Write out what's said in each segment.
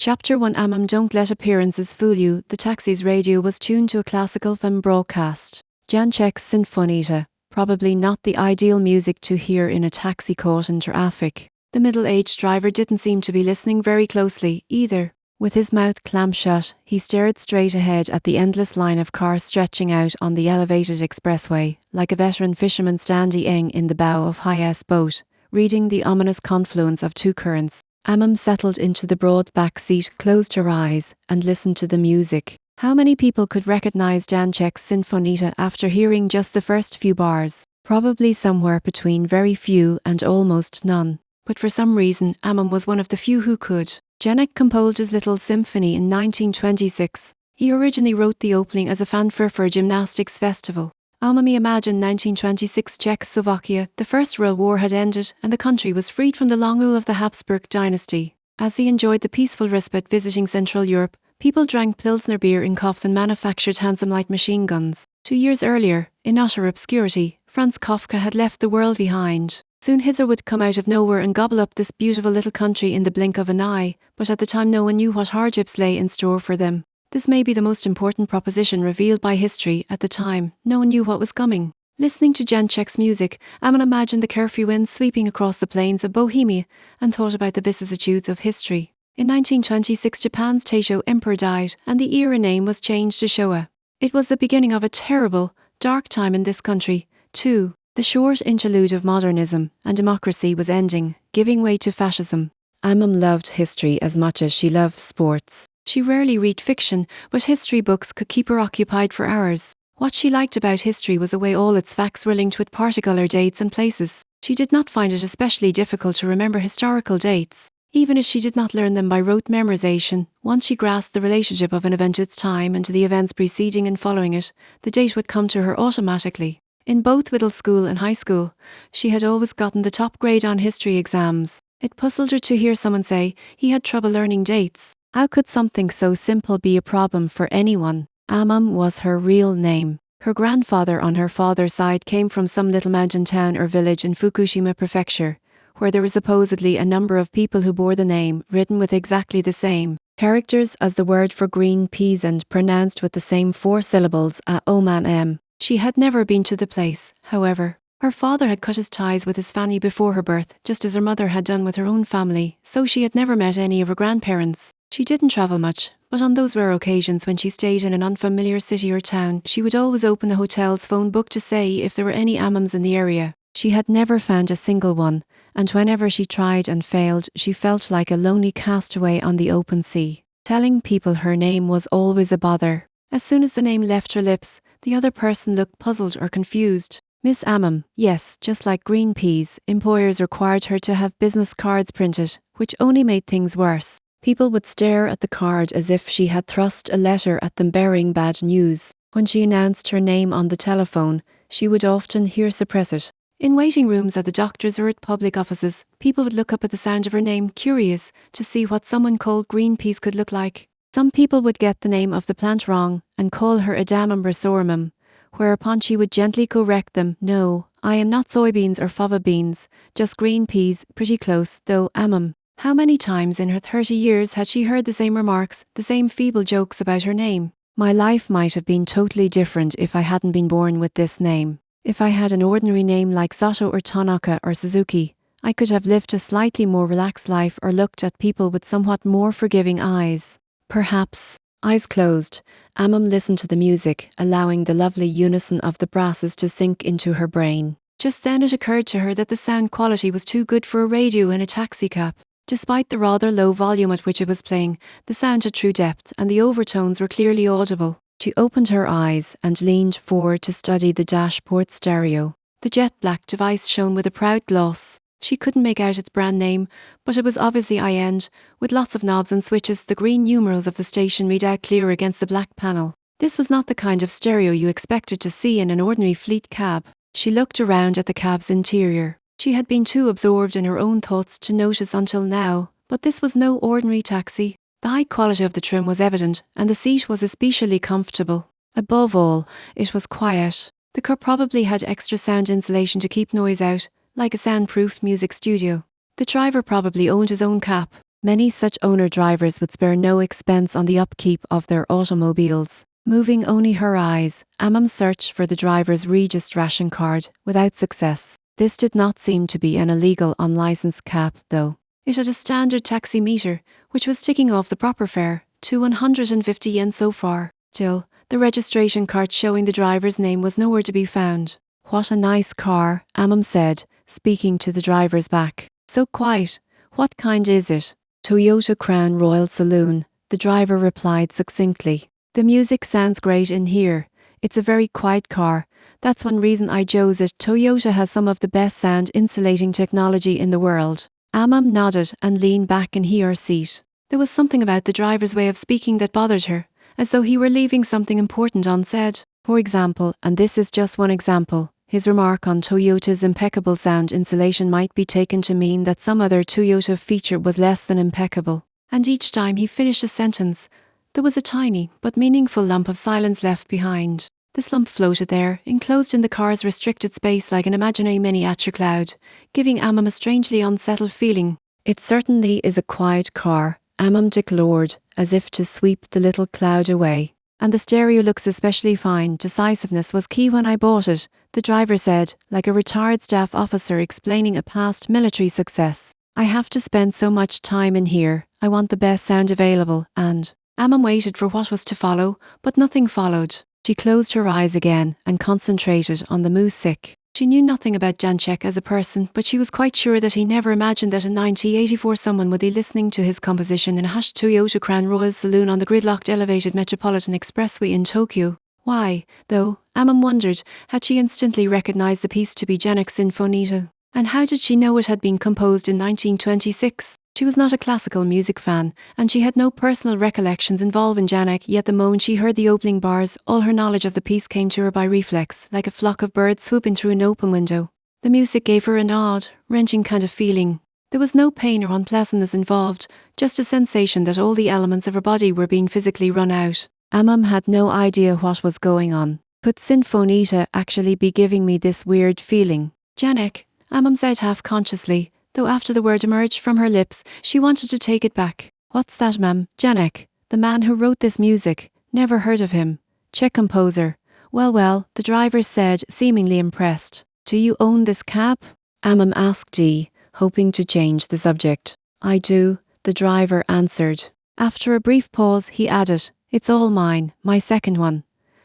Chapter 1 Aomame. Don't let appearances fool you. The taxi's radio was tuned to a classical film broadcast. Janczek's Sinfonita, probably not the ideal music to hear in a taxi caught in traffic. The middle-aged driver didn't seem to be listening very closely, either. With his mouth clamped shut, he stared straight ahead at the endless line of cars stretching out on the elevated expressway, like a veteran fisherman standing in the bow of high-s boat, reading the ominous confluence of two currents. Aomame settled into the broad back seat, closed her eyes, and listened to the music. How many people could recognize Janczek's Sinfonita after hearing just the first few bars? Probably somewhere between very few and almost none. But for some reason, Aomame was one of the few who could. Janek composed his little symphony in 1926. He originally wrote the opening as a fanfare for a gymnastics festival. Aomame imagined 1926 Czechoslovakia, the First World War had ended and the country was freed from the long rule of the Habsburg dynasty. As he enjoyed the peaceful respite visiting Central Europe, people drank Pilsner beer in coughs and manufactured handsome light machine guns. 2 years earlier, in utter obscurity, Franz Kafka had left the world behind. Soon Hitler would come out of nowhere and gobble up this beautiful little country in the blink of an eye, but at the time no one knew what hardships lay in store for them. This may be the most important proposition revealed by history at the time. No one knew what was coming. Listening to Janczek's music, Aomame imagined the curfew winds sweeping across the plains of Bohemia and thought about the vicissitudes of history. In 1926, Japan's Taisho Emperor died and the era name was changed to Showa. It was the beginning of a terrible, dark time in this country, too. The short interlude of modernism and democracy was ending, giving way to fascism. Aomame loved history as much as she loved sports. She rarely read fiction, but history books could keep her occupied for hours. What she liked about history was the way all its facts were linked with particular dates and places. She did not find it especially difficult to remember historical dates, even if she did not learn them by rote memorization. Once she grasped the relationship of an event to its time and to the events preceding and following it, the date would come to her automatically. In both middle school and high school, she had always gotten the top grade on history exams. It puzzled her to hear someone say he had trouble learning dates. How could something so simple be a problem for anyone? Aomame was her real name. Her grandfather on her father's side came from some little mountain town or village in Fukushima Prefecture, where there were supposedly a number of people who bore the name, written with exactly the same characters as the word for green peas and pronounced with the same 4 syllables, Aomame. She had never been to the place, however. Her father had cut his ties with his family before her birth, just as her mother had done with her own family, so she had never met any of her grandparents. She didn't travel much, but on those rare occasions when she stayed in an unfamiliar city or town, she would always open the hotel's phone book to say if there were any Aomames in the area. She had never found a single one, and whenever she tried and failed, she felt like a lonely castaway on the open sea. Telling people her name was always a bother. As soon as the name left her lips, the other person looked puzzled or confused. Miss Aomame, yes, just like green peas, employers required her to have business cards printed, which only made things worse. People would stare at the card as if she had thrust a letter at them bearing bad news. When she announced her name on the telephone, she would often hear suppress it. In waiting rooms at the doctor's or at public offices, people would look up at the sound of her name, curious to see what someone called green peas could look like. Some people would get the name of the plant wrong and call her Edamame sorghum, whereupon she would gently correct them. No, I am not soybeans or fava beans, just green peas, pretty close, though, Aomame. How many times in her 30 years had she heard the same remarks, the same feeble jokes about her name? My life might have been totally different if I hadn't been born with this name. If I had an ordinary name like Sato or Tanaka or Suzuki, I could have lived a slightly more relaxed life or looked at people with somewhat more forgiving eyes. Perhaps. Eyes closed, Aomame listened to the music, allowing the lovely unison of the brasses to sink into her brain. Just then it occurred to her that the sound quality was too good for a radio in a taxicab. Despite the rather low volume at which it was playing, the sound had true depth and the overtones were clearly audible. She opened her eyes and leaned forward to study the dashboard stereo. The jet-black device shone with a proud gloss. She couldn't make out its brand name, but it was obviously high-end, with lots of knobs and switches. The green numerals of the station read out clear against the black panel. This was not the kind of stereo you expected to see in an ordinary fleet cab. She looked around at the cab's interior. She had been too absorbed in her own thoughts to notice until now, but this was no ordinary taxi. The high quality of the trim was evident, and the seat was especially comfortable. Above all, it was quiet. The car probably had extra sound insulation to keep noise out, like a soundproof music studio. The driver probably owned his own cap. Many such owner-drivers would spare no expense on the upkeep of their automobiles. Moving only her eyes, Aomame searched for the driver's Regis ration card, without success. This did not seem to be an illegal unlicensed cab, though. It had a standard taxi meter, which was ticking off the proper fare, to 150 yen so far. Still, the registration card showing the driver's name was nowhere to be found. What a nice car, Aomame said, speaking to the driver's back. So quiet. What kind is it? Toyota Crown Royal Saloon, the driver replied succinctly. The music sounds great in here. It's a very quiet car. That's one reason I chose it. Toyota has some of the best sound insulating technology in the world. Aomame nodded and leaned back in her seat. There was something about the driver's way of speaking that bothered her, as though he were leaving something important unsaid. For example, and this is just one example, his remark on Toyota's impeccable sound insulation might be taken to mean that some other Toyota feature was less than impeccable. And each time he finished a sentence, there was a tiny but meaningful lump of silence left behind. This lump floated there, enclosed in the car's restricted space like an imaginary miniature cloud, giving Aomame a strangely unsettled feeling. It certainly is a quiet car, Aomame declared, as if to sweep the little cloud away. And the stereo looks especially fine. Decisiveness was key when I bought it, the driver said, like a retired staff officer explaining a past military success. I have to spend so much time in here, I want the best sound available, and Aomame waited for what was to follow, but nothing followed. She closed her eyes again and concentrated on the music. She knew nothing about Janczek as a person, but she was quite sure that he never imagined that in 1984 someone would be listening to his composition in a hushed Toyota Crown Royal Saloon on the gridlocked elevated Metropolitan Expressway in Tokyo. Why, though, Aomame wondered, had she instantly recognised the piece to be Janczek's Sinfonita? And how did she know it had been composed in 1926? She was not a classical music fan, and she had no personal recollections involving Janczek, yet the moment she heard the opening bars, all her knowledge of the piece came to her by reflex, like a flock of birds swooping through an open window. The music gave her an odd, wrenching kind of feeling. There was no pain or unpleasantness involved, just a sensation that all the elements of her body were being physically run out. Aomame had no idea what was going on. Could Sinfonita actually be giving me this weird feeling? Janczek, Aomame said half-consciously, though after the word emerged from her lips, she wanted to take it back. What's that, ma'am? Janczek, the man who wrote this music. Never heard of him. Czech composer. Well, the driver said, seemingly impressed. Do you own this cab? Aomame asked Dee, hoping to change the subject. I do, the driver answered. After a brief pause, he added, it's all mine, my second one.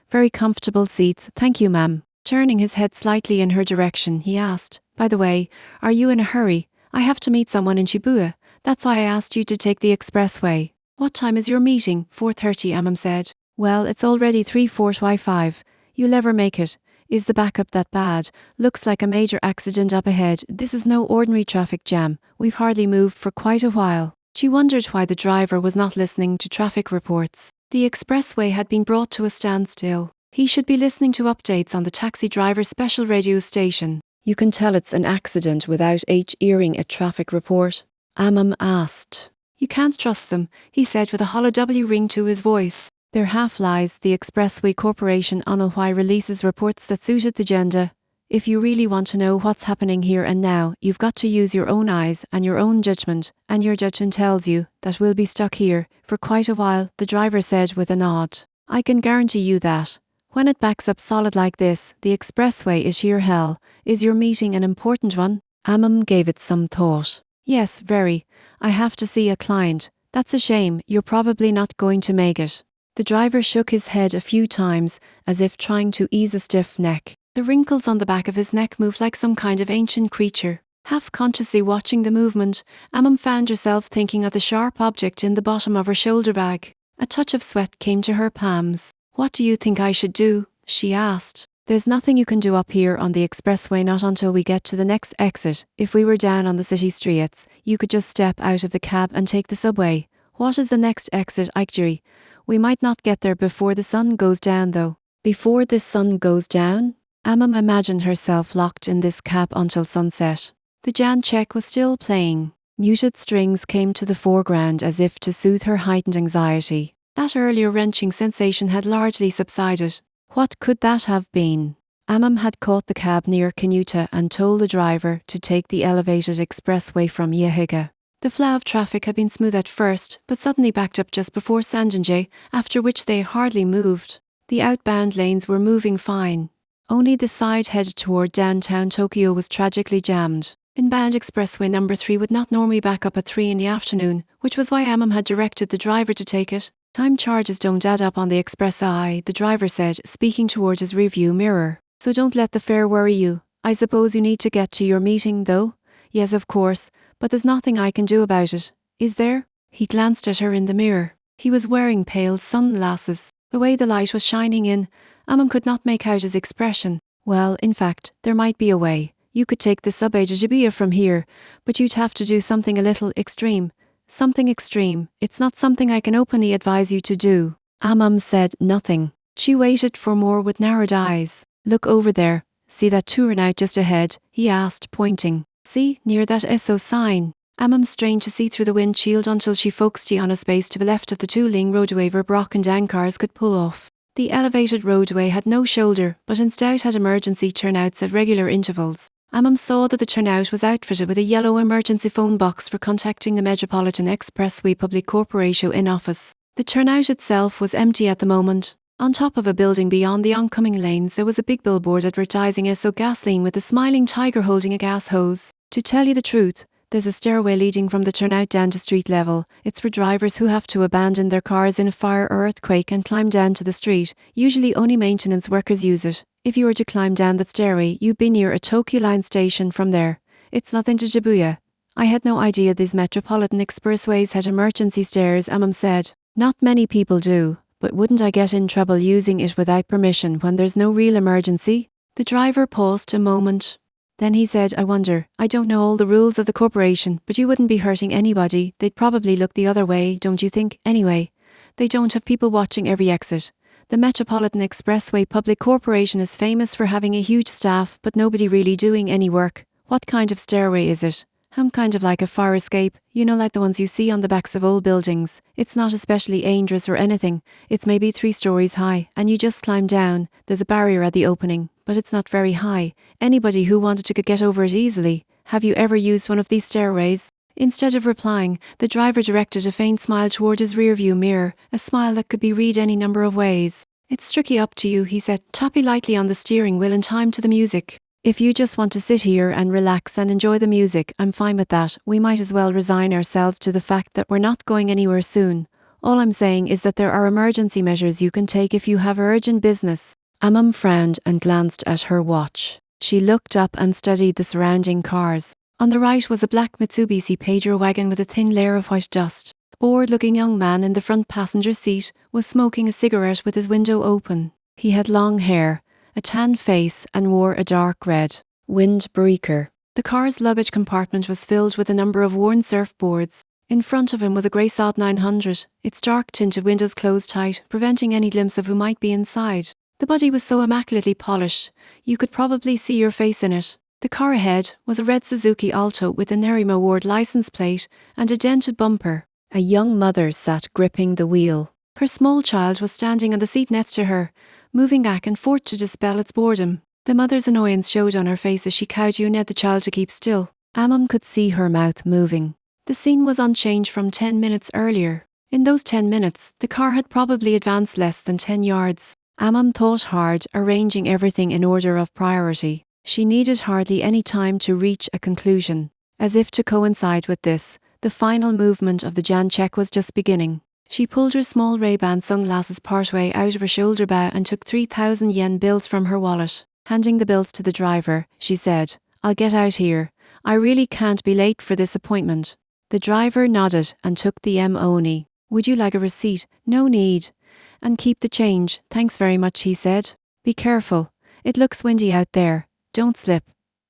Very comfortable seats, thank you, ma'am. Turning his head slightly in her direction, he asked, by the way, are you in a hurry? I have to meet someone in Shibuya. That's why I asked you to take the expressway. What time is your meeting? 4:30, Aomame said. Well, it's already 3:45. You'll ever make it. Is the backup that bad? Looks like a major accident up ahead. This is no ordinary traffic jam. We've hardly moved for quite a while. She wondered why the driver was not listening to traffic reports. The expressway had been brought to a standstill. He should be listening to updates on the taxi driver's special radio station. You can tell it's an accident without hearing a traffic report? Aomame asked. You can't trust them, he said with a hollow W ring to his voice. They're half-lies. The Expressway Corporation Onowhy releases reports that suited the agenda. If you really want to know what's happening here and now, you've got to use your own eyes and your own judgment, and your judgment tells you that we'll be stuck here for quite a while, the driver said with a nod. I can guarantee you that. When it backs up solid like this, the expressway is sheer hell. Is your meeting an important one? Aomame gave it some thought. Yes, very. I have to see a client. That's a shame, you're probably not going to make it. The driver shook his head a few times, as if trying to ease a stiff neck. The wrinkles on the back of his neck moved like some kind of ancient creature. Half-consciously watching the movement, Aomame found herself thinking of the sharp object in the bottom of her shoulder bag. A touch of sweat came to her palms. What do you think I should do? She asked. There's nothing you can do up here on the expressway, not until we get to the next exit. If we were down on the city streets, you could just step out of the cab and take the subway. What is the next exit, Ikjiri? We might not get there before the sun goes down, though. Before the sun goes down? Aomame imagined herself locked in this cab until sunset. The Janczek was still playing. Muted strings came to the foreground as if to soothe her heightened anxiety. That earlier wrenching sensation had largely subsided. What could that have been? Aomame had caught the cab near Kinuta and told the driver to take the elevated expressway from Yehiga. The flow of traffic had been smooth at first, but suddenly backed up just before Sanjinje, after which they hardly moved. The outbound lanes were moving fine. Only the side headed toward downtown Tokyo was tragically jammed. Inbound Expressway number 3 would not normally back up at 3 in the afternoon, which was why Aomame had directed the driver to take it. Time charges don't add up on the Express-AI, the driver said, speaking towards his rearview mirror. So don't let the fare worry you. I suppose you need to get to your meeting, though? Yes, of course, but there's nothing I can do about it. Is there? He glanced at her in the mirror. He was wearing pale sunglasses. The way the light was shining in, Aomame could not make out his expression. Well, in fact, there might be a way. You could take the subway to Shibuya from here, but you'd have to do something a little extreme. Something extreme. It's not something I can openly advise you to do. Aomame said nothing. She waited for more with narrowed eyes. Look over there. See that turnout just ahead? He asked, pointing. See, near that SO sign. Aomame strained to see through the windshield until she focused on a space to the left of the two-lane roadway where broken down cars could pull off. The elevated roadway had no shoulder, but instead had emergency turnouts at regular intervals. Aomame saw that the turnout was outfitted with a yellow emergency phone box for contacting the Metropolitan Expressway Public Corporation in office. The turnout itself was empty at the moment. On top of a building beyond the oncoming lanes there was a big billboard advertising Esso gasoline with a smiling tiger holding a gas hose. To tell you the truth, there's a stairway leading from the turnout down to street level. It's for drivers who have to abandon their cars in a fire or earthquake and climb down to the street. Usually only maintenance workers use it. If you were to climb down that stairway, you'd be near a Tokyo Line station from there. It's nothing to Shibuya. I had no idea these Metropolitan Expressways had emergency stairs, Aomame said. Not many people do, but wouldn't I get in trouble using it without permission when there's no real emergency? The driver paused a moment. Then he said, I wonder, I don't know all the rules of the corporation, but you wouldn't be hurting anybody. They'd probably look the other way, don't you think? Anyway, they don't have people watching every exit. The Metropolitan Expressway Public Corporation is famous for having a huge staff, but nobody really doing any work. What kind of stairway is it? Kind of like a fire escape, like the ones you see on the backs of old buildings. It's not especially dangerous or anything. It's maybe 3 stories high, and you just climb down. There's a barrier at the opening, but it's not very high. Anybody who wanted to could get over it easily. Have you ever used one of these stairways? Instead of replying, the driver directed a faint smile toward his rearview mirror, a smile that could be read any number of ways. It's strictly up to you, he said, tapping lightly on the steering wheel in time to the music. If you just want to sit here and relax and enjoy the music, I'm fine with that. We might as well resign ourselves to the fact that we're not going anywhere soon. All I'm saying is that there are emergency measures you can take if you have urgent business. Aomame frowned and glanced at her watch. She looked up and studied the surrounding cars. On the right was a black Mitsubishi Pager wagon with a thin layer of white dust. A bored-looking young man in the front passenger seat was smoking a cigarette with his window open. He had long hair, a tan face, and wore a dark red windbreaker. The car's luggage compartment was filled with a number of worn surfboards. In front of him was a grey Saab 900, its dark-tinted windows closed tight, preventing any glimpse of who might be inside. The body was so immaculately polished, you could probably see your face in it. The car ahead was a red Suzuki Alto with a Nerima Ward license plate and a dented bumper. A young mother sat gripping the wheel. Her small child was standing on the seat next to her, moving back and forth to dispel its boredom. The mother's annoyance showed on her face as she cowed the child to keep still. Aomame could see her mouth moving. The scene was unchanged from 10 minutes earlier. In those 10 minutes, the car had probably advanced less than 10 yards. Aomame thought hard, arranging everything in order of priority. She needed hardly any time to reach a conclusion. As if to coincide with this, the final movement of the Jan check was just beginning. She pulled her small Ray-Ban sunglasses partway out of her shoulder bow and took 3,000 yen bills from her wallet. Handing the bills to the driver, she said, I'll get out here. I really can't be late for this appointment. The driver nodded and took the M-Oni. Would you like a receipt? No need. And keep the change. Thanks very much, he said. Be careful. It looks windy out there. Don't slip.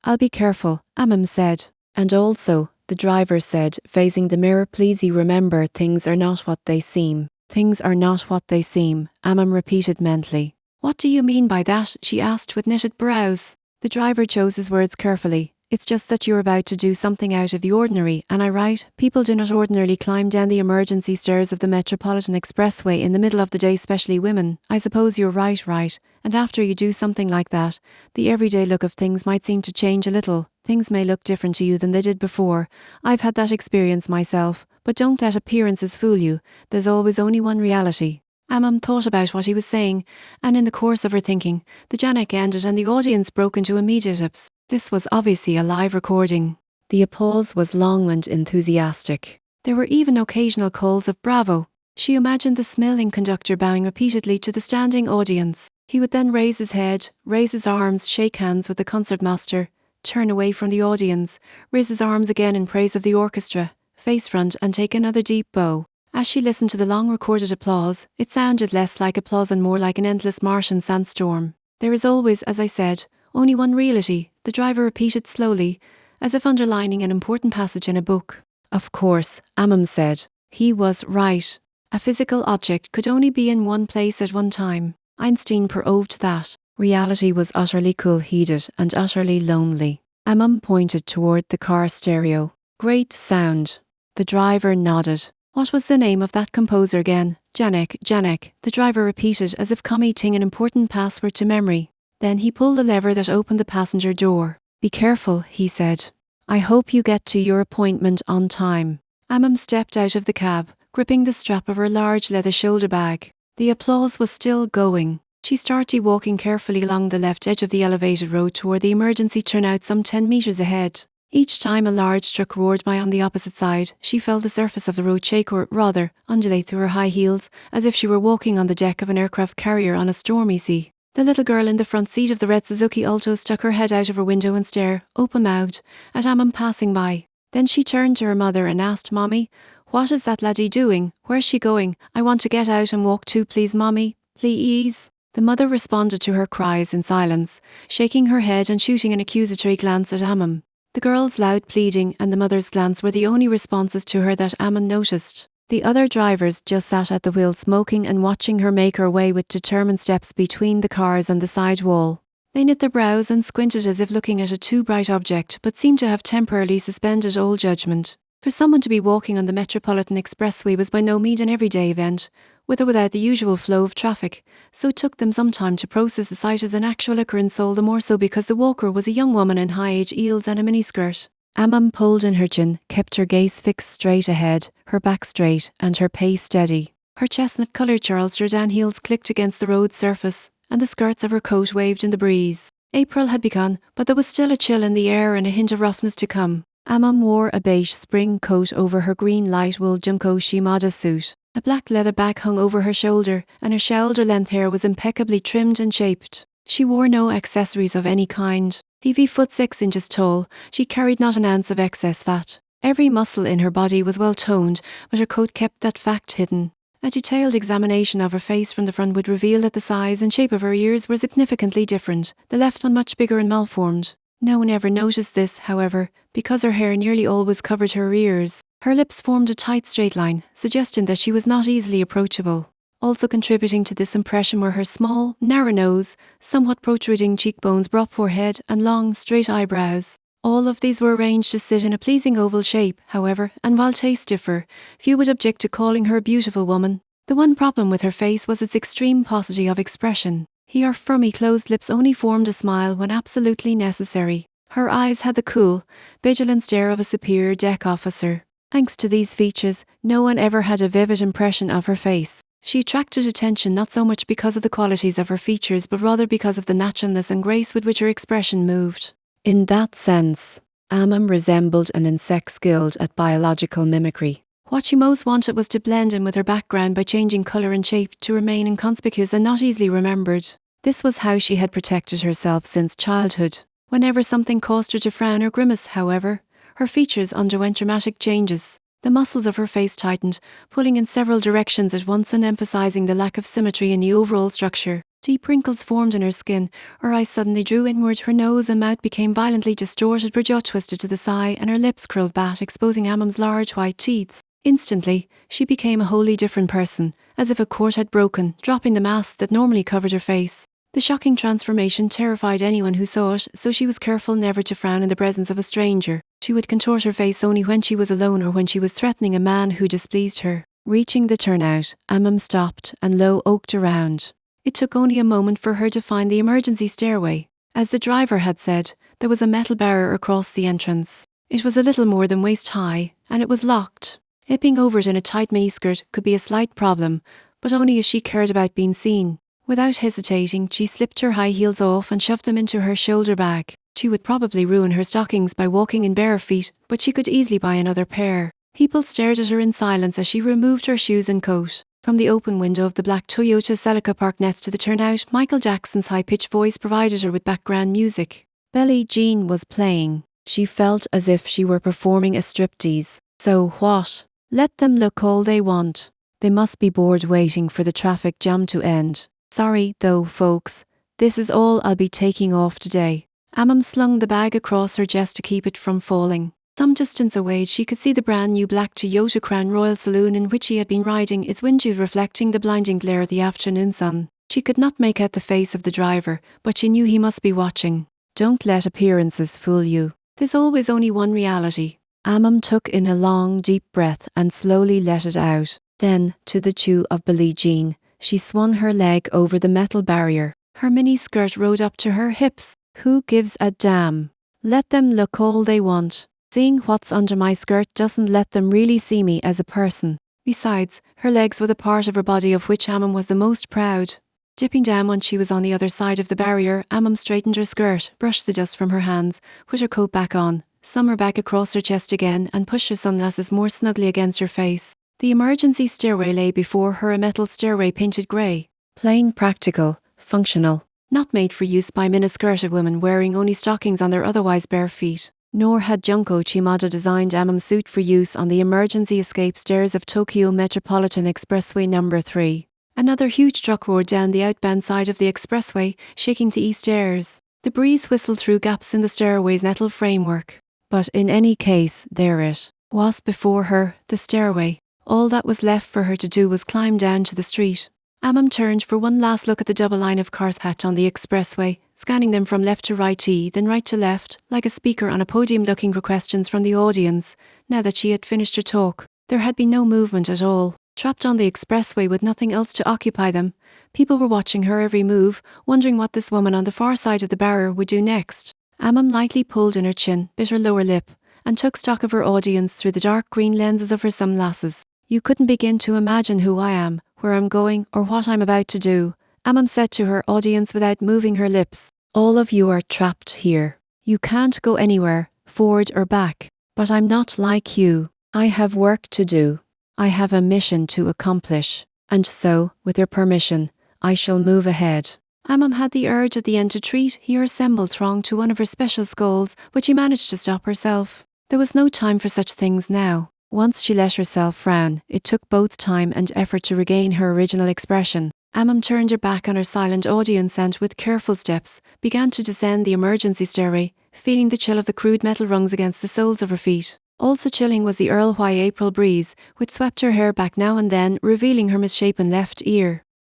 I'll be careful, Aomame said. And also, the driver said, facing the mirror, please you remember things are not what they seem. Things are not what they seem, Aomame repeated mentally. What do you mean by that? She asked with knitted brows. The driver chose his words carefully. It's just that you're about to do something out of the ordinary, am I right? People do not ordinarily climb down the emergency stairs of the Metropolitan Expressway in the middle of the day, especially women. I suppose you're right. And after you do something like that, the everyday look of things might seem to change a little. Things may look different to you than they did before. I've had that experience myself, but don't let appearances fool you. There's always only one reality. Aomame thought about what he was saying, and in the course of her thinking, the Janek ended and the audience broke into immediate applause. This was obviously a live recording. The applause was long and enthusiastic. There were even occasional calls of bravo. She imagined the smiling conductor bowing repeatedly to the standing audience. He would then raise his head, raise his arms, shake hands with the concertmaster, turn away from the audience, raise his arms again in praise of the orchestra, face front and take another deep bow. As she listened to the long recorded applause, it sounded less like applause and more like an endless Martian sandstorm. There is always, as I said, only one reality, the driver repeated slowly, as if underlining an important passage in a book. Of course, Aomame said. He was right. A physical object could only be in one place at one time. Einstein proved that. Reality was utterly cool-headed and utterly lonely. Aomame pointed toward the car stereo. Great sound. The driver nodded. What was the name of that composer again? Janek, the driver repeated as if committing an important password to memory. Then he pulled the lever that opened the passenger door. Be careful, he said. I hope you get to your appointment on time. Aomame stepped out of the cab, gripping the strap of her large leather shoulder bag. The applause was still going. She started walking carefully along the left edge of the elevated road toward the emergency turnout some 10 meters ahead. Each time a large truck roared by on the opposite side, she felt the surface of the road shake or, rather, undulate through her high heels, as if she were walking on the deck of an aircraft carrier on a stormy sea. The little girl in the front seat of the red Suzuki Alto stuck her head out of her window and stared, open-mouthed, at Aomame passing by. Then she turned to her mother and asked, Mommy, what is that laddie doing? Where's she going? I want to get out and walk too, please, Mommy. Please. The mother responded to her cries in silence, shaking her head and shooting an accusatory glance at Aomame. The girl's loud pleading and the mother's glance were the only responses to her that Aomame noticed. The other drivers just sat at the wheel smoking and watching her make her way with determined steps between the cars and the side wall. They knit their brows and squinted as if looking at a too bright object, but seemed to have temporarily suspended all judgment. For someone to be walking on the Metropolitan Expressway was by no means an everyday event, with or without the usual flow of traffic, so it took them some time to process the sight as an actual occurrence, all the more so because the walker was a young woman in high-age heels and a miniskirt. Aomame pulled in her chin, kept her gaze fixed straight ahead, her back straight and her pace steady. Her chestnut-coloured Charles Jourdan heels clicked against the road's surface, and the skirts of her coat waved in the breeze. April had begun, but there was still a chill in the air and a hint of roughness to come. Aomame wore a beige spring coat over her green light wool Junko Shimada suit. A black leather bag hung over her shoulder, and her shoulder-length hair was impeccably trimmed and shaped. She wore no accessories of any kind. TV foot 6 inches tall, she carried not an ounce of excess fat. Every muscle in her body was well toned, but her coat kept that fact hidden. A detailed examination of her face from the front would reveal that the size and shape of her ears were significantly different, the left one much bigger and malformed. No one ever noticed this, however, because her hair nearly always covered her ears. Her lips formed a tight straight line, suggesting that she was not easily approachable. Also contributing to this impression were her small, narrow nose, somewhat protruding cheekbones, broad forehead, and long, straight eyebrows. All of these were arranged to sit in a pleasing oval shape, however, and while tastes differ, few would object to calling her a beautiful woman. The one problem with her face was its extreme paucity of expression. Her firmly closed lips only formed a smile when absolutely necessary. Her eyes had the cool, vigilant stare of a superior deck officer. Thanks to these features, no one ever had a vivid impression of her face. She attracted attention not so much because of the qualities of her features, but rather because of the naturalness and grace with which her expression moved. In that sense, Aomame resembled an insect skilled at biological mimicry. What she most wanted was to blend in with her background by changing colour and shape to remain inconspicuous and not easily remembered. This was how she had protected herself since childhood. Whenever something caused her to frown or grimace, however, her features underwent dramatic changes. The muscles of her face tightened, pulling in several directions at once and emphasizing the lack of symmetry in the overall structure. Deep wrinkles formed in her skin, her eyes suddenly drew inward, her nose and mouth became violently distorted, her jaw twisted to the side, and her lips curled back, exposing Aomame's large white teeth. Instantly, she became a wholly different person, as if a cord had broken, dropping the mask that normally covered her face. The shocking transformation terrified anyone who saw it, so she was careful never to frown in the presence of a stranger. She would contort her face only when she was alone or when she was threatening a man who displeased her. Reaching the turnout, Aomame stopped and looked around. It took only a moment for her to find the emergency stairway. As the driver had said, there was a metal barrier across the entrance. It was a little more than waist high, and it was locked. Slipping over it in a tight miniskirt could be a slight problem, but only if she cared about being seen. Without hesitating, she slipped her high heels off and shoved them into her shoulder bag. She would probably ruin her stockings by walking in bare feet, but she could easily buy another pair. People stared at her in silence as she removed her shoes and coat. From the open window of the black Toyota Celica parked next to the turnout, Michael Jackson's high-pitched voice provided her with background music. Billie Jean was playing. She felt as if she were performing a striptease. So what? Let them look all they want. They must be bored waiting for the traffic jam to end. Sorry, though, folks. This is all I'll be taking off today. Aomame slung the bag across her chest to keep it from falling. Some distance away, she could see the brand new black Toyota Crown Royal saloon in which she had been riding, its windshield reflecting the blinding glare of the afternoon sun. She could not make out the face of the driver, but she knew he must be watching. Don't let appearances fool you. There's always only one reality. Aomame took in a long, deep breath and slowly let it out. Then, to the tune of Billie Jean, she swung her leg over the metal barrier. Her mini skirt rode up to her hips. Who gives a damn? Let them look all they want. Seeing what's under my skirt doesn't let them really see me as a person. Besides, her legs were the part of her body of which Aomame was the most proud. Dipping down once she was on the other side of the barrier, Aomame straightened her skirt, brushed the dust from her hands, put her coat back on, slung her back across her chest again, and pushed her sunglasses more snugly against her face. The emergency stairway lay before her, a metal stairway painted grey. Plain, practical, functional. Not made for use by miniskirted women wearing only stockings on their otherwise bare feet. Nor had Junko Chimada designed Aomame's suit for use on the emergency escape stairs of Tokyo Metropolitan Expressway No. 3. Another huge truck roared down the outbound side of the expressway, shaking the east airs. The breeze whistled through gaps in the stairway's metal framework. But in any case, there it was before her, the stairway. All that was left for her to do was climb down to the street. Aomame turned for one last look at the double line of cars packed on the expressway, scanning them from left to right, then right to left, like a speaker on a podium looking for questions from the audience. Now that she had finished her talk, there had been no movement at all. Trapped on the expressway with nothing else to occupy them, people were watching her every move, wondering what this woman on the far side of the barrier would do next. Aomame lightly pulled in her chin, bit her lower lip, and took stock of her audience through the dark green lenses of her sunglasses. You couldn't begin to imagine who I am, where I'm going, or what I'm about to do, Aomame said to her audience without moving her lips. All of you are trapped here. You can't go anywhere, forward or back. But I'm not like you. I have work to do. I have a mission to accomplish. And so, with your permission, I shall move ahead. Aomame had the urge at the end to treat her assembled throng to one of her special scolds, but she managed to stop herself. There was no time for such things now. Once she let herself frown, it took both time and effort to regain her original expression. Aomame turned her back on her silent audience and, with careful steps, began to descend the emergency stairway, feeling the chill of the crude metal rungs against the soles of her feet. Also chilling was the earl-white April breeze, which swept her hair back now and then, revealing her misshapen left ear.